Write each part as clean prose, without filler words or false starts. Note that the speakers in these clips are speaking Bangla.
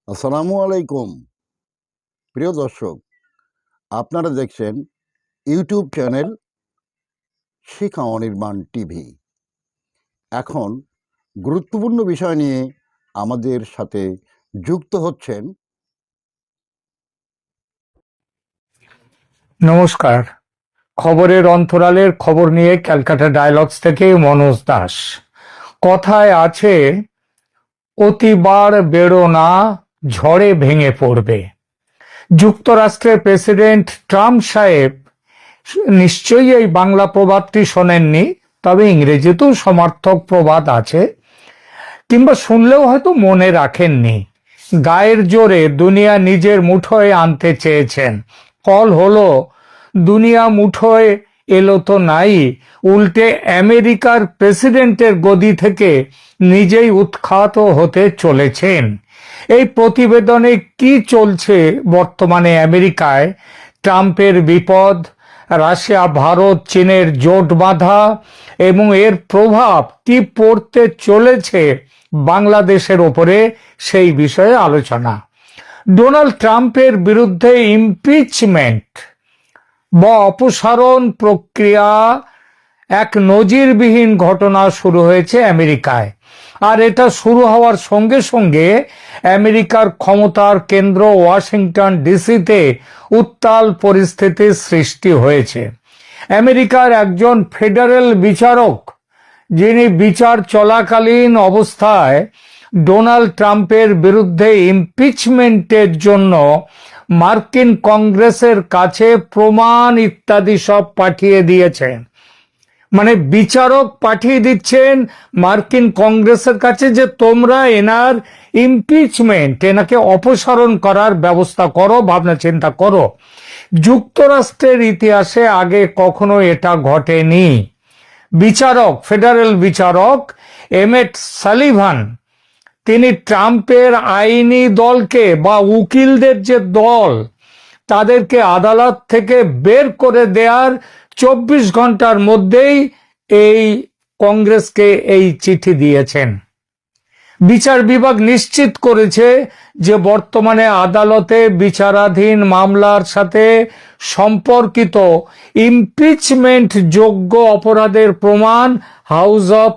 আসসালামু আলাইকুম প্রিয় দর্শক, আপনারা দেখছেন ইউটিউব চ্যানেল শিখা অনির্বাণ টিভি। এখন গুরুত্বপূর্ণ বিষয় নিয়ে আমাদের সাথে যুক্ত হচ্ছেন নমস্কার। খবরের অন্তরালের খবর নিয়ে ক্যালকাটা ডায়ালগস থেকে মনোজ দাস। কথায় আছে, অতিবার বেরো না, ঝড়ে ভেঙে পড়বে। যুক্তরাষ্ট্রের প্রেসিডেন্ট ট্রাম্প সাহেব নিশ্চয়ই এই বাংলা প্রবাদটি শোনেননি, তবে ইংরেজিতেও সমার্থক প্রবাদ আছে, কিংবা শুনলেও হয়তো মনে রাখেননি। গায়ের জোরে দুনিয়া নিজের মুঠোয় আনতে চেয়েছেন, ফল হলো দুনিয়া মুঠোয় এলো তো নাই, উল্টে আমেরিকার প্রেসিডেন্টের গদি থেকে নিজেই উৎখাত হতে চলেছেন। এই প্রতিবেদনে কি চলছে বর্তমানে আমেরিকায়, ট্রাম্পের বিপদ, রাশিয়া ভারত চীনের জোট বাঁধা এবং এর প্রভাব কি পড়তে চলেছে বাংলাদেশের ওপরে, সেই বিষয়ে আলোচনা। ডোনাল্ড ট্রাম্পের বিরুদ্ধে ইমপিচমেন্ট বা অপসারণ প্রক্রিয়া এক নজিরবিহীন ঘটনা শুরু হয়েছে আমেরিকায়। আর এটা শুরু হওয়ার সঙ্গে সঙ্গে আমেরিকার ক্ষমতার কেন্দ্র ওয়াশিংটন ডিসিতে উত্তাল পরিস্থিতির সৃষ্টি হয়েছে। আমেরিকার একজন ফেডারেল বিচারক, যিনি বিচার চলাকালীন অবস্থায় ডোনাল্ড ট্রাম্পের বিরুদ্ধে ইমপিচমেন্টের জন্য মার্কিন কংগ্রেসের কাছে প্রমাণ ইত্যাদি সব পাঠিয়ে দিয়েছেন। মানে বিচারক পাঠিয়ে দিচ্ছেন মার্কিন কংগ্রেসের কাছে যে তোমরা এনার ইমপিচমেন্ট, এনাকে অপসারণ করার ব্যবস্থা করো, ভাবনা চিন্তা করো। যুক্তরাষ্ট্রের ইতিহাসে আগে কখনো এটা ঘটেনি। বিচারক, ফেডারেল বিচারক এমেট সালিভান, তিনি ট্রাম্পের আইনি দলকে বা উকিলদের যে দল, তাদেরকে আদালত থেকে বের করে দেওয়ার 24 ঘন্টার মধ্যেই এই কংগ্রেসকে এই চিঠি দিয়েছেন। বিচার বিভাগ নিশ্চিত করেছে যে বর্তমানে আদালতে বিচারাধীন মামলার সাথে সম্পর্কিত ইমপিচমেন্ট যোগ্য অপরাধের প্রমাণ হাউস অফ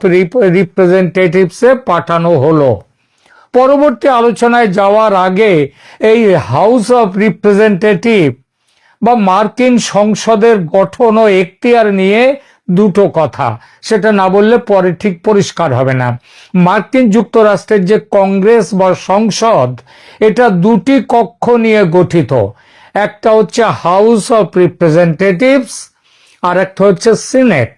রিপ্রেজেন্টেটিভসে পাঠানো হলো। পরবর্তী আলোচনায় যাওয়ার আগে এই হাউস অফ রিপ্রেজেন্টেটিভ বা মার্কিন সংসদের গঠন ও এখতিয়ার নিয়ে দুটো কথা, সেটা না বললে পরে ঠিক পরিষ্কার হবে না। মার্কিন যুক্তরাষ্ট্রের যে কংগ্রেস বা সংসদ, এটা দুটি কক্ষ নিয়ে গঠিত। একটা হচ্ছে হাউস অফ রিপ্রেজেন্টেটিভস আর একটা হচ্ছে সিনেট।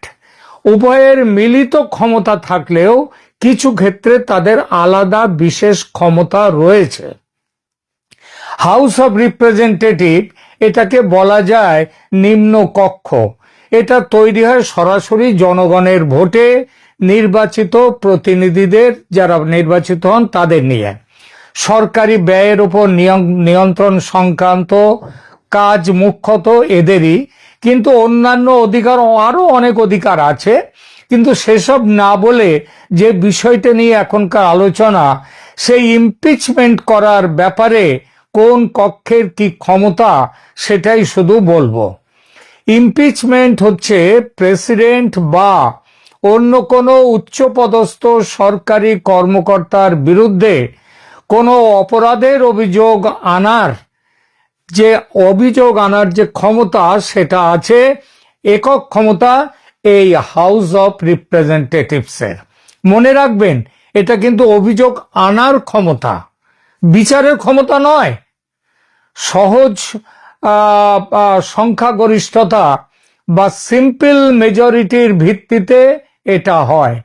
উভয়ের মিলিত ক্ষমতা থাকলেও কিছু ক্ষেত্রে তাদের আলাদা বিশেষ ক্ষমতা রয়েছে। হাউস অফ রিপ্রেজেন্টেটিভ, এটাকে বলা যায় নিম্ন কক্ষ। এটা তৈরি হয় সরাসরি জনগণের ভোটে নির্বাচিত প্রতিনিধিদের, যারা নির্বাচিত হন তাদের নিয়ে। সরকারি ব্যয়ের উপর নিয়ন্ত্রণ সংক্রান্ত কাজ মুখ্যত এদেরই, কিন্তু অন্যান্য অধিকার, আরো অনেক অধিকার আছে। কিন্তু সেসব না বলে যে বিষয়টা নিয়ে এখনকার আলোচনা, সেই ইমপিচমেন্ট করার ব্যাপারে কোন কক্ষের কি ক্ষমতা, সেটাই শুধু বলবো। ইমপিচমেন্ট হচ্ছে প্রেসিডেন্ট বা অন্য কোনো উচ্চপদস্থ সরকারি কর্মকর্তার বিরুদ্ধে কোনো অপরাধের অভিযোগ আনার যে ক্ষমতা, সেটা আছে একক ক্ষমতা এই হাউস অফ রিপ্রেজেন্টেটিভসের। মনে রাখবেন, এটা কিন্তু অভিযোগ আনার ক্ষমতা, বিচারের ক্ষমতা নয়। সহজ সংখ্যাগরিষ্ঠতা বা সিম্পল মেজরিটির ভিত্তিতে এটা হয়।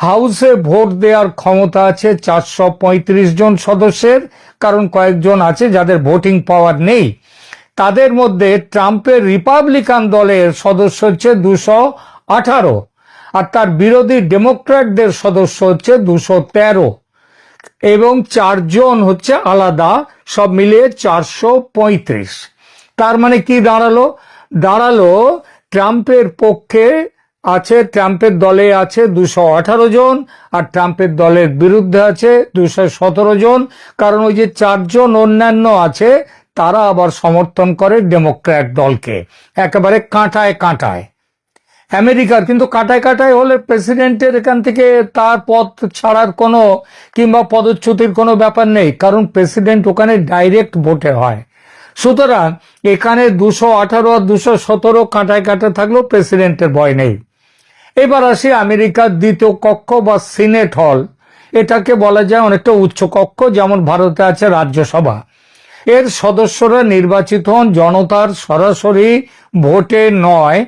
হাউসে ভোট দেওয়ার ক্ষমতা আছে 435 জন সদস্যের, কারণ কয়েকজন আছে যাদের ভোটিং পাওয়ার নেই। তাদের মধ্যে ট্রাম্পের রিপাবলিকান দলের সদস্য হচ্ছে 218, আর তার বিরোধী ডেমোক্র্যাটদের সদস্য হচ্ছে 213, এবং 4 জন হচ্ছে আলাদা, সব মিলিয়ে 435। তার মানে কি দাঁড়ালো? ট্রাম্পের পক্ষে আছে, ট্রাম্পের দলে আছে 218 জন, আর ট্রাম্পের দলের বিরুদ্ধে আছে 217 জন। কারণ ওই যে 4 জন অন্যান্য আছে, তারা আবার সমর্থন করে ডেমোক্র্যাট দলকে, একেবারে কাঁটায় কাঁটায়। আমেরিকার কিন্তু কাঁটায় কাঁটায় হলে প্রেসিডেন্টের এখান থেকে তার পদ ছাড়ার কোনো কিংবা পদচ্যুতির কোনো ব্যাপার নেই, কারণ প্রেসিডেন্ট ওখানে ডাইরেক্ট ভোটে হয়। সুতরাং এখানে 218 আর 217 কাঁটায় কাঁটায় থাকলেও প্রেসিডেন্টের ভয় নেই। এবার আসি আমেরিকার দ্বিতীয় কক্ষ বা সিনেট হল। এটাকে বলা যায় অনেকটা উচ্চ কক্ষ, যেমন ভারতে আছে রাজ্যসভা। এর সদস্যরা নির্বাচিত হন জনতার সরাসরি ভোটে নয়,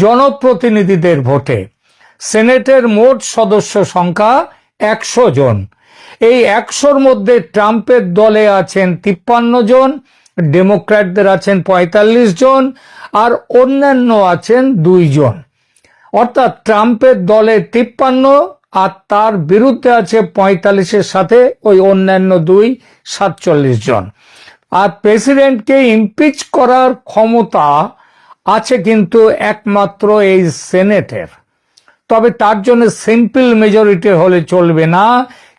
জনপ্রতিনিধিদের ভোটে। সেনেটের মোট সদস্য সংখ্যা 100 জন। এই 100-র মধ্যে ট্রাম্পের দলে আছেন 53 জন, ডেমোক্র্যাটদের আছেন 45 জন, আর অন্যান্য আছেন 2 জন। অর্থাৎ ট্রাম্পের দলে 53 আর তার বিরুদ্ধে আছে 45-এর সাথে ওই অন্যান্য 2, 47 জন। আর প্রেসিডেন্টকে ইমপিচ করার ক্ষমতা আছে কিন্তু একমাত্র এই সেনেটের। তবে তার জন্য সিম্পল মেজরিটি হলে চলবে না,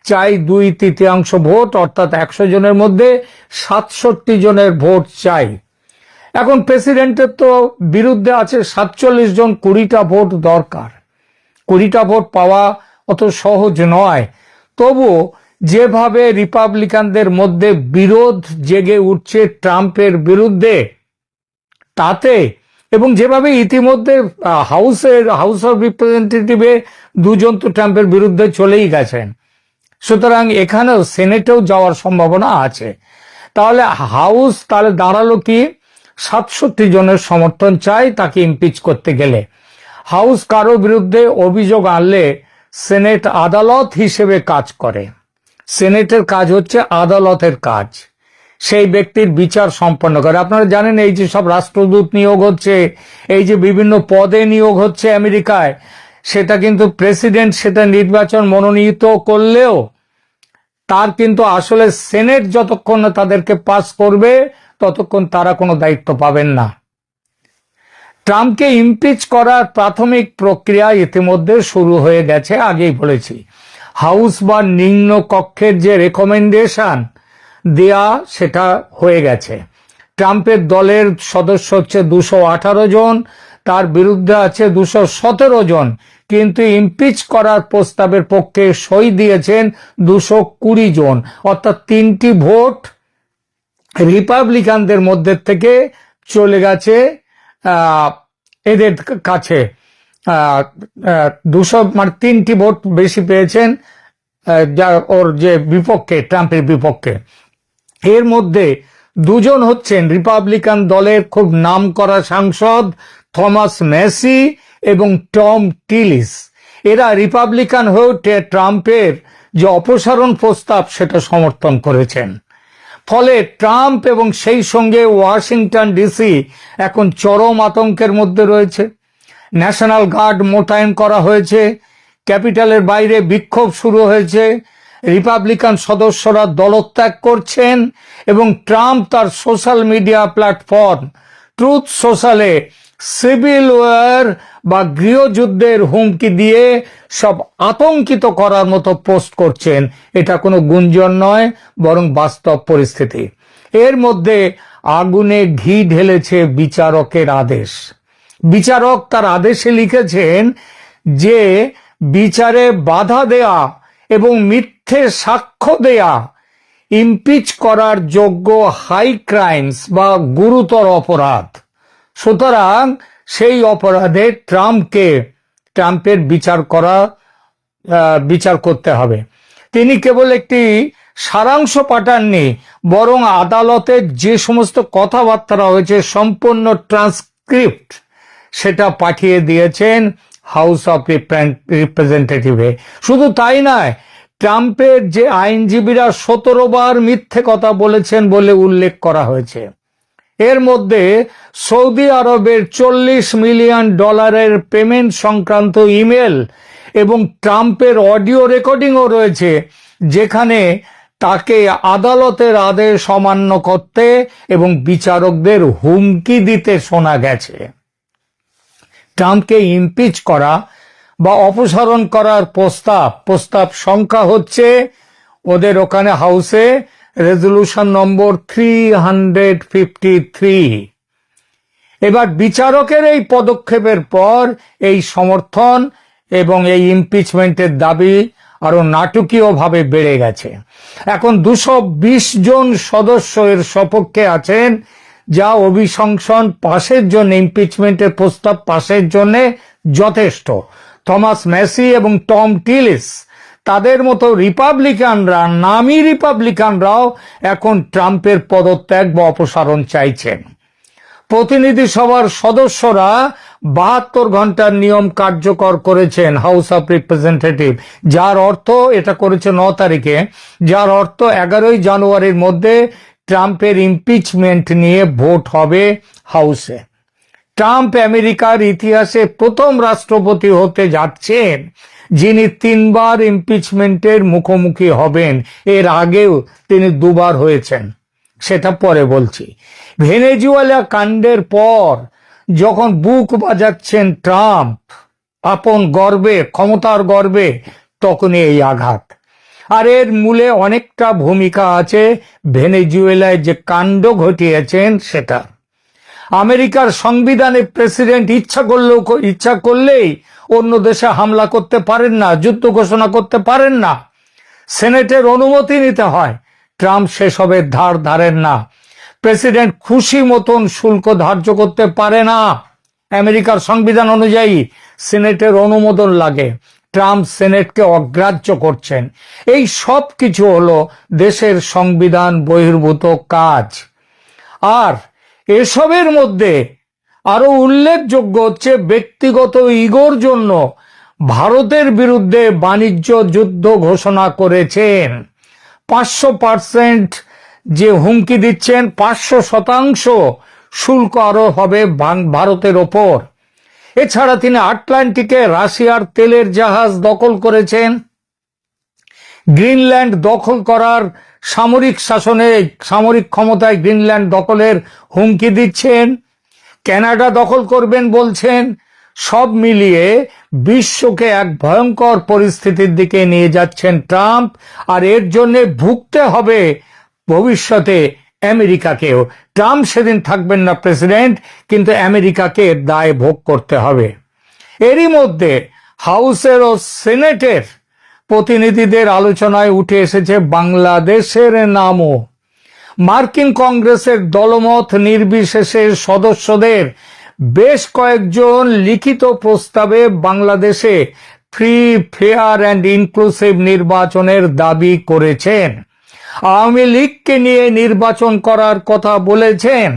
চাই 2/3 ভোট, অর্থাৎ 100 জনের মধ্যে 67 জনের ভোট চাই। এখন প্রেসিডেন্টের তো বিরুদ্ধে আছে 47 জন, 20টা ভোট দরকার। 20টা ভোট পাওয়া অত সহজ নয়। তবু যেভাবে রিপাবলিকানদের মধ্যে বিরোধ জেগে উঠছে ট্রাম্পের বিরুদ্ধে, তাতে এবং যেভাবে ইতিমধ্যে হাউস অফ রিপ্রেজেন্টেটিভে 2 জন তো ট্রাম্পের বিরুদ্ধে চলেই গেছেন, সুতরাং এখানেও সেনেটেও যাওয়ার সম্ভাবনা আছে। তাহলে হাউস তাহলে দাঁড়ালো কি, 67 জনের সমর্থন চাই তাকে ইমপিচ করতে গেলে। হাউস কারো বিরুদ্ধে অভিযোগ আনলে সেনেট আদালত হিসেবে কাজ করে। সেনেটের কাজ হচ্ছে আদালতের কাজ, সেই ব্যক্তির বিচার সম্পন্ন করে। আপনারা জানেন এই যে সব রাষ্ট্রদূত নিয়োগ হচ্ছে, এই যে বিভিন্ন পদে নিয়োগ হচ্ছে আমেরিকায়, সেটা কিন্তু প্রেসিডেন্ট সেটা নির্বাচন মনোনীত করলেও তার কিন্তু আসলে সেনেট যতক্ষণ না তাদেরকে পাস করবে ততক্ষণ তারা কোনো দায়িত্ব পাবেন না। ট্রাম্পকে ইমপিচ করার প্রাথমিক প্রক্রিয়া ইতিমধ্যে শুরু হয়ে গেছে, আগেই বলেছি। হাউস বা নিম্ন কক্ষের যে রেকমেন্ডেশন দেয়া সেটা হয়ে গেছে। ট্রাম্পের দলের সদস্য হচ্ছে 218 জন, তার বিরুদ্ধে আছে 217 জন, কিন্তু ইমপিচ করার প্রস্তাবের পক্ষে সই দিয়েছেন 220 জন। অর্থাৎ 3টি ভোট রিপাবলিকানদের মধ্যে থেকে চলে গেছে এদের কাছে। 200 মানে 3টি ভোট বেশি পেয়েছেন ওর যে বিপক্ষে, ট্রাম্পের বিপক্ষে। এর মধ্যে 2 জন হচ্ছেন রিপাবলিকান দলের খুব নামকরা সাংসদ থমাস ম্যাসি এবং টম টিলিস। এরা রিপাবলিকান হয়েও ট্রাম্পের যে অপসারণ প্রস্তাব সেটা সমর্থন করেছেন। ফলে ট্রাম্প এবং সেই সঙ্গে ওয়াশিংটন ডিসি এখন চরম আতঙ্কের মধ্যে রয়েছে। ন্যাশনাল গার্ড মোতায়েন করা হয়েছে, ক্যাপিটালের বাইরে বিক্ষোভ শুরু হয়েছে, রিপাবলিকান সদস্যরা দলত্যাগ করছেন এবং ট্রাম্প তার সোশ্যাল মিডিয়া প্ল্যাটফর্ম ট্রুথ সোশ্যালে সিভিল ওয়ার বা গৃহযুদ্ধের হুমকি দিয়ে সব আতঙ্কিত করার মতো পোস্ট করছেন। এটা কোনো গুঞ্জন নয়, বরং বাস্তব পরিস্থিতি। এর মধ্যে আগুনে ঘি ঢেলেছে বিচারকের আদেশ। বিচারক তার আদেশে লিখেছেন যে বিচারে বাধা দেয়া এবং মিথ্যে সাক্ষ্য দেয়া ইমপিচ করার যোগ্য হাই ক্রাইমস বা গুরুতর অপরাধ। সুতরাং সেই অপরাধে ট্রাম্পের বিচার করতে হবে। তিনি কেবল একটি সারাংশ পাঠাননি, বরং আদালতের যে সমস্ত কথাবার্তা হয়েছে সম্পূর্ণ ট্রান্সক্রিপ্ট সেটা পাঠিয়ে দিয়েছেন হাউস অফ রিপ্রেজেন্টেটিভে। শুধু তাই নয়, ট্রাম্পের যে আইনজীবীরা 17 বার মিথ্যে কথা বলেছেন বলে উল্লেখ করা হয়েছে। এর মধ্যে সৌদি আরবের $40 মিলিয়ন পেমেন্ট সংক্রান্ত ইমেল এবং ট্রাম্পের অডিও রেকর্ডিংও রয়েছে, যেখানে তাকে আদালতের আদেশ অমান্য করতে এবং বিচারকদের হুমকি দিতে শোনা গেছে। ট্রাম্পকে ইমপিচ করা বা অপসারণ করার প্রস্তাব সংখ্যা হচ্ছে ওদের ওখানে হাউসে রেজলিউশন নম্বর 353। এবার বিচারকের এই পদক্ষেপের পর এই সমর্থন এবং এই ইমপিচমেন্টের দাবি আরো নাটকীয়ভাবে বেড়ে গেছে। এখন 220 জন সদস্য এর সপক্ষে আছেন, যা অভিশংসন পাশের জন্য, ইমপিচমেন্টের প্রস্তাব পাশের জন্য যথেষ্ট। থমাস ম্যাসি এবং টম টিলিস তাদের মতো রিপাবলিকানরা, নামী রিপাবলিকানরাও এখন ট্রাম্পের পদত্যাগ বা অপসারণ চাইছেন। প্রতিনিধি সভার সদস্যরা 72 ঘন্টার নিয়ম কার্যকর করেছেন হাউস অফ রিপ্রেজেন্টেটিভ, যার অর্থ, এটা করেছে 9 তারিখে, যার অর্থ 11 জানুয়ারির মধ্যে ট্রাম্পের ইমপিচমেন্ট নিয়ে ভোট হবে হাউসে। ট্রাম্প আমেরিকার ইতিহাসে প্রথম রাষ্ট্রপতি হতে যাচ্ছেন যিনি 3 বার ইমপিচমেন্টের মুখোমুখি হবেন। এর আগেও তিনি 2 বার হয়েছেন, সেটা পরে বলছি। ভেনেজুয়েলা কাণ্ডের পর যখন বুক বাজাচ্ছেন ট্রাম্প আপন গর্বে, ক্ষমতার গর্বে, তখনই এই আঘাত। আর এর মূলে অনেকটা ভূমিকা আছে ভেনেজুয়েলায় যে কাণ্ড ঘটিয়েছেন সেটা। আমেরিকার সংবিধানে প্রেসিডেন্ট ইচ্ছা করলেই অন্য দেশে হামলা করতে পারেন না, যুদ্ধ ঘোষণা করতে পারেন না, সেনেটের অনুমতি নিতে হয়। ট্রাম্প সেসবের ধার ধারেন না। প্রেসিডেন্ট খুশি মতন শুল্ক ধার্য করতে পারে না। আমেরিকার সংবিধান অনুযায়ী সেনেটের অনুমোদন লাগে। ট্রাম্প সেনেটকে অগ্রাহ্য করছেন। এই সব কিছু হলো দেশের সংবিধান বহির্ভূত কাজ। আর এসবের মধ্যে আরো উল্লেখযোগ্য হচ্ছে ব্যক্তিগত ইগোর জন্য ভারতের বিরুদ্ধে বাণিজ্য যুদ্ধ ঘোষণা করেছেন। 500% যে হুমকি দিচ্ছেন, 500% শুল্ক আরো হবে ভারতের ওপর। এছাড়া তিনি আটলান্টিকে রাশিয়ার তেলের জাহাজ দখল করেছেন। গ্রিনল্যান্ড দখল করার সামরিক ক্ষমতায় গ্রিনল্যান্ড দখলের হুমকি দিচ্ছেন। কানাডা দখল করবেন বলছেন। সব মিলিয়ে বিশ্বকে এক ভয়ঙ্কর পরিস্থিতির দিকে নিয়ে যাচ্ছেন ট্রাম্প। আর এর জন্য ভুগতে হবে ভবিষ্যতে আমেরিকাকেও। ট্রাম্প সেদিন থাকবেন না প্রেসিডেন্ট, কিন্তু আমেরিকাকে এর দায় ভোগ করতে হবে। এরই মধ্যে হাউসের ও সেনেটের প্রতিনিধিদের আলোচনায় উঠে এসেছে বাংলাদেশের নামও। মার্কিন কংগ্রেসের দলমত নির্বিশেষে সদস্যদের বেশ কয়েকজন লিখিত প্রস্তাবে বাংলাদেশে ফ্রি, ফেয়ার অ্যান্ড ইনক্লুসিভ নির্বাচনের দাবি করেছেন। আওয়ামী লীগকে নিয়ে নির্বাচন করার কথা বলেছেন।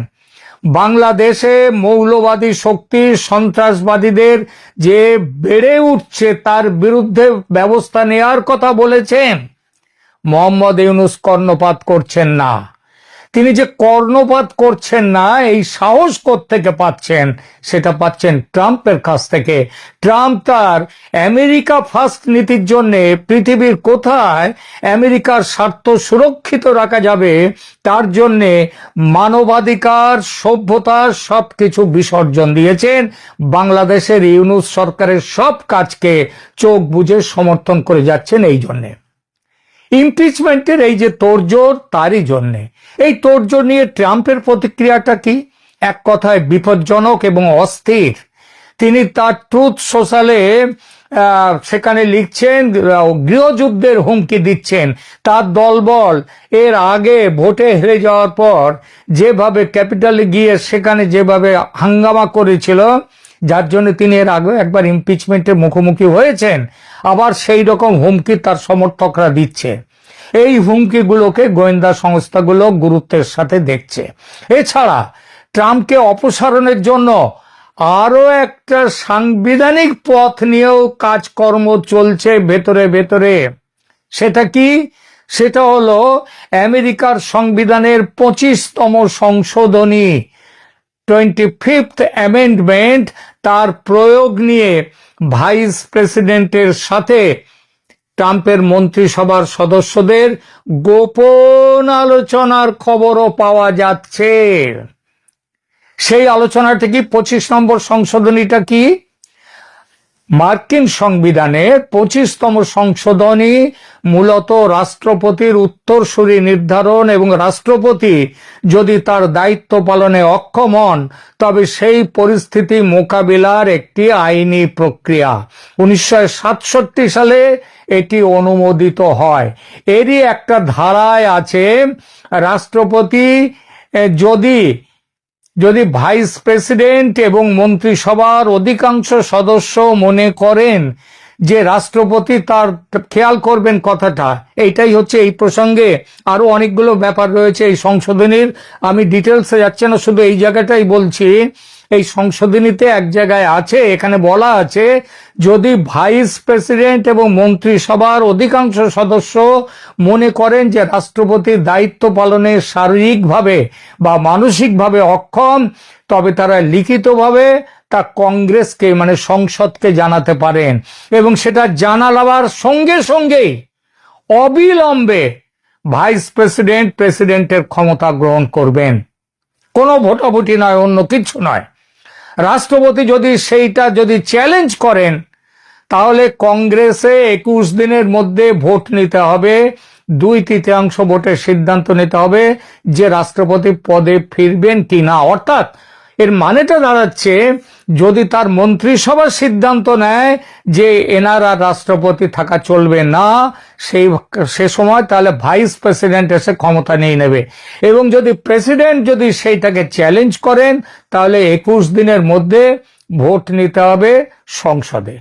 বাংলাদেশে মৌলবাদী শক্তি, সন্ত্রাসবাদীদের যে বেড়ে উঠছে তার বিরুদ্ধে ব্যবস্থা নেওয়ার কথা বলেছেন। মোহাম্মদ ইউনূস কর্ণপাত করছেন না। তিনি যে কর্ণপাত করছেন না, এই সাহস কোত্থেকে পাচ্ছেন? সেটা পাচ্ছেন ট্রাম্পের কাছ থেকে। ট্রাম্প তার আমেরিকা ফার্স্ট নীতির জন্য পৃথিবীর কোথায় আমেরিকার স্বার্থ সুরক্ষিত রাখা যাবে তার জন্য মানবাধিকার, সভ্যতা সবকিছু বিসর্জন দিয়েছেন। বাংলাদেশের ইউনূস সরকারের সব কাজকে চোখ বুজে সমর্থন করে যাচ্ছেন। এই জন্যে ইমপিচমেন্টের এই যে তোড়জোড়, তারই জন্যে। এই তোড়জোড় নিয়ে ট্রাম্পের প্রতিক্রিয়াটা কি? এক কথায় বিপজ্জনক এবং অস্থির। তিনি তার ট্রুথ সোশ্যালে সেখানে লিখছেন, গৃহযুদ্ধের হুমকি দিচ্ছেন। তার দলবল এর আগে ভোটে হেরে যাওয়ার পর যেভাবে ক্যাপিটালে গিয়ে সেখানে যেভাবে হাঙ্গামা করেছিল, যার জন্য তিনি এর আগে একবার ইমপিচমেন্টের মুখোমুখি হয়েছেন, আবার সেই রকম হুমকি তার সমর্থকরা দিচ্ছে। এই হুমকিগুলোকে গোয়েন্দা সংস্থাগুলো গুরুত্বের সাথে দেখছে। এছাড়া ট্রাম্পকে অপসারণের জন্য আরো একটা সাংবিধানিক পথ নিয়েও কাজকর্ম চলছে ভেতরে ভেতরে। সেটা কি? সেটা হলো আমেরিকার সংবিধানের 25তম সংশোধনী, 25th অ্যামেন্ডমেন্ট, তার প্রয়োগ নিয়ে ভাইস প্রেসিডেন্টের সাথে ট্রাম্পের মন্ত্রিসভার সদস্যদের গোপন আলোচনার খবরও পাওয়া যাচ্ছে। সেই আলোচনাটা কি? 25 নম্বর সংশোধনীটা কি? মার্কিন সংবিধানের 25তম সংশোধনী মূলত রাষ্ট্রপতির উত্তরসূরি নির্ধারণ এবং রাষ্ট্রপতি যদি তার দায়িত্ব পালনে অক্ষম হন তবে সেই পরিস্থিতি মোকাবিলার একটি আইনি প্রক্রিয়া। 1967 সালে এটি অনুমোদিত হয়। এরই একটা ধারায় আছে, রাষ্ট্রপতি যদি ভাইস প্রেসিডেন্ট এবং মন্ত্রিসভার অধিকাংশ সদস্য মনে করেন যে রাষ্ট্রপতি তার খেয়াল করবেন কথাটা, এইটাই হচ্ছে এই প্রসঙ্গে আরো অনেকগুলো ব্যাপার রয়েছে এই সংশোধনীর, আমি ডিটেলসে যাচ্ছি না, শুধু এই জায়গাটাই বলছি। এই সংশোধনীতে এক জায়গায় আছে, এখানে বলা আছে যদি ভাইস প্রেসিডেন্ট এবং মন্ত্রিসভার অধিকাংশ সদস্য মনে করেন যে রাষ্ট্রপতির দায়িত্ব পালনে শারীরিকভাবে বা মানসিকভাবে অক্ষম, তবে তারা লিখিতভাবে তা কংগ্রেসকে মানে সংসদকে জানাতে পারেন এবং সেটা জানাবার সঙ্গে সঙ্গেই অবিলম্বে ভাইস প্রেসিডেন্ট প্রেসিডেন্টের ক্ষমতা গ্রহণ করবেন। কোনো ভোটাভুটি নয়, অন্য কিছু নয়। রাষ্ট্রপতি যদি চ্যালেঞ্জ করেন তাহলে কংগ্রেসে 21 দিনের মধ্যে ভোট নিতে হবে, 2/3 ভোটের সিদ্ধান্ত নিতে হবে যে রাষ্ট্রপতি পদে ফিরবেন কিনা। অর্থাৎ এর মানেটা দাঁড়াচ্ছে যদি তার মন্ত্রিসভা সিদ্ধান্ত নেয় যে এনারা রাষ্ট্রপতি থাকা চলবে না সে সময় তাহলে ভাইস প্রেসিডেন্ট এসে ক্ষমতা নিয়ে নেবে, এবং যদি প্রেসিডেন্ট সেইটাকে চ্যালেঞ্জ করেন তাহলে 21 দিনের মধ্যে ভোট নিতে হবে সংসদে।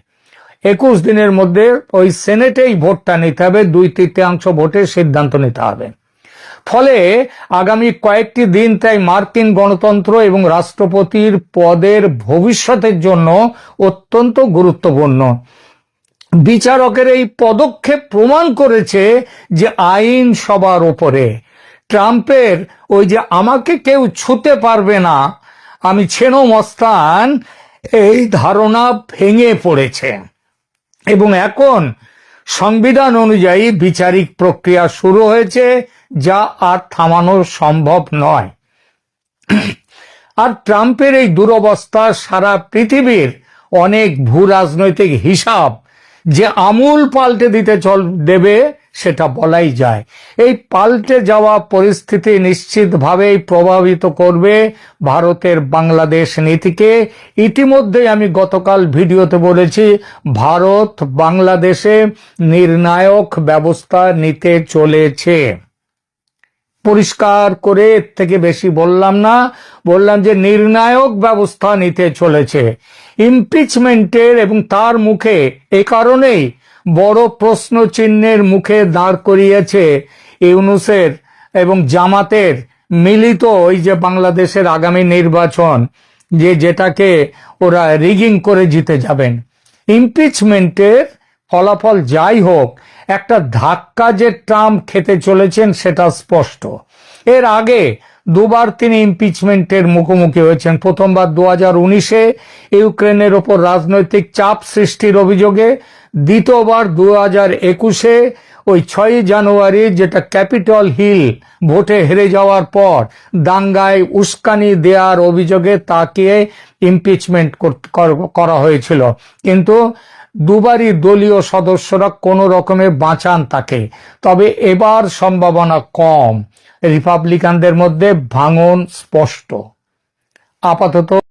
21 দিনের মধ্যে ওই সেনেটেই ভোটটা নিতে হবে, 2/3 ভোটের সিদ্ধান্ত নিতে হবে। ফলে আগামী কয়েকটি দিন তাই মার্কিন গণতন্ত্র এবং রাষ্ট্রপতির পদের ভবিষ্যতের জন্য অত্যন্ত গুরুত্বপূর্ণ। বিচারকের এই পদক্ষেপ প্রমাণ করেছে যে আইন সবার উপরে। ট্রাম্পের ওই যে আমাকে কেউ ছুতে পারবে না, আমি ছেনো মস্তান, এই ধারণা ভেঙে পড়েছে এবং এখন সংবিধান অনুযায়ী বিচারিক প্রক্রিয়া শুরু হয়েছে, যা আর থামানো সম্ভব নয়। আর ট্রাম্পের এই দুরবস্থা সারা পৃথিবীর অনেক ভূ রাজনৈতিক হিসাব যে আমূল পাল্টে দেবে সেটা বলাই যায়। এই পাল্টে যাওয়া পরিস্থিতি নিশ্চিতভাবেই প্রভাবিত করবে ভারতের বাংলাদেশ নীতিকে। ইতিমধ্যেই আমি গতকাল ভিডিওতে বলেছি ভারত বাংলাদেশে নির্ণায়ক ব্যবস্থা নিতে চলেছে। পরিষ্কার করে এর থেকে বেশি বললাম না, বললাম যে নির্ণায়ক ব্যবস্থা নিতে চলেছে ইমপিচমেন্টের, এবং তার মুখে এ কারণেই বড় প্রশ্ন চিহ্নের মুখে দাঁড় করিয়েছে ইউনূসের এবং জামাতের মিলিত ওই যে বাংলাদেশের আগামী নির্বাচন, যেটাকে ওরা রিগিং করে জিতে যাবেন। ইমপিচমেন্টের ফলাফল যাই হোক, একটা ধাক্কা যে ট্রাম্প খেতে চলেছেন সেটা স্পষ্ট। এর আগে দুবার তিনি ইমপিচমেন্টের মুখোমুখি হয়েছেন। প্রথমবার 2019-এ ইউক্রেনের ওপর রাজনৈতিক চাপ সৃষ্টির অভিযোগে, দ্বিতীয়বার 2021-এ ওই 6 জানুয়ারি যেটা ক্যাপিটল হিল ভোটে হেরে যাওয়ার পর দাঙ্গায় উস্কানি দেওয়ার অভিযোগে তাকে ইমপিচমেন্ট করা হয়েছিল, কিন্তু দুবারই দলীয় সদস্যরা কোনো রকমে বাঁচান তাকে। তবে এবার সম্ভাবনা কম, রিপাবলিকানদের মধ্যে ভাঙন স্পষ্ট। আপাতত